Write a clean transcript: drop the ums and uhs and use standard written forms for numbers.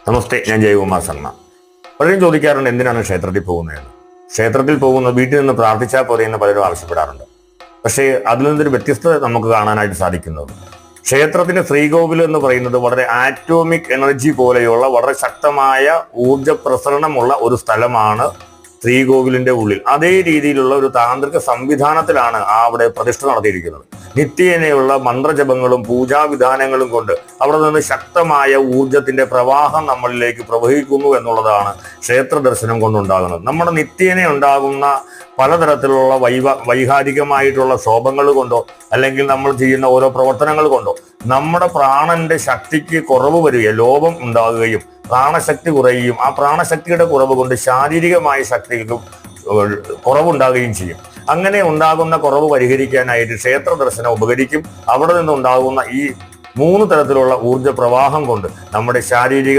നമസ്തേ, ഞാൻ ജയകുമാർ ശർമ്മ. പലരും ചോദിക്കാറുണ്ട് എന്തിനാണ് ക്ഷേത്രത്തിൽ പോകുന്നതെന്ന്. ക്ഷേത്രത്തിൽ പോകുന്നത് വീട്ടിൽ നിന്ന് പ്രാർത്ഥിച്ചാൽ പോരെ എന്ന് പലരും ആവശ്യപ്പെടാറുണ്ട്. പക്ഷേ അതിൽ നിന്നൊരു വ്യത്യസ്തത നമുക്ക് കാണാനായിട്ട് സാധിക്കുന്നത്, ക്ഷേത്രത്തിന്റെ ശ്രീകോവിൽ എന്ന് പറയുന്നത് വളരെ ആറ്റോമിക് എനർജി പോലെയുള്ള വളരെ ശക്തമായ ഊർജ പ്രസരണമുള്ള ഒരു സ്ഥലമാണ്. ശ്രീകോവിലിന്റെ ഉള്ളിൽ അതേ രീതിയിലുള്ള ഒരു താന്ത്രിക സംവിധാനത്തിലാണ് അവിടെ പ്രതിഷ്ഠ നടത്തിയിരിക്കുന്നത്. നിത്യേനയുള്ള മന്ത്രജപങ്ങളും പൂജാവിധാനങ്ങളും കൊണ്ട് അവിടെ നിന്ന് ശക്തമായ ഊർജത്തിന്റെ പ്രവാഹം നമ്മളിലേക്ക് പ്രവഹിക്കുന്നു എന്നുള്ളതാണ് ക്ഷേത്ര ദർശനം കൊണ്ടുണ്ടാകുന്നത്. നമ്മുടെ നിത്യേന ഉണ്ടാകുന്ന പലതരത്തിലുള്ള വൈകാരികമായിട്ടുള്ള ശോഭങ്ങൾ കൊണ്ടോ അല്ലെങ്കിൽ നമ്മൾ ചെയ്യുന്ന ഓരോ പ്രവർത്തനങ്ങൾ കൊണ്ടോ നമ്മുടെ പ്രാണന്റെ ശക്തിക്ക് കുറവ് വരികയും ലോപം ഉണ്ടാകുകയും പ്രാണശക്തി കുറയുകയും ആ പ്രാണശക്തിയുടെ കുറവ് കൊണ്ട് ശാരീരികമായ ശക്തിക്ക് കുറവുണ്ടാകുകയും ചെയ്യും. അങ്ങനെ ഉണ്ടാകുന്ന കുറവ് പരിഹരിക്കാനായിട്ട് ക്ഷേത്ര ദർശനം ഉപകരിക്കും. അവിടെ നിന്നുണ്ടാകുന്ന ഈ 3 തരത്തിലുള്ള ഊർജ പ്രവാഹം കൊണ്ട് നമ്മുടെ ശാരീരിക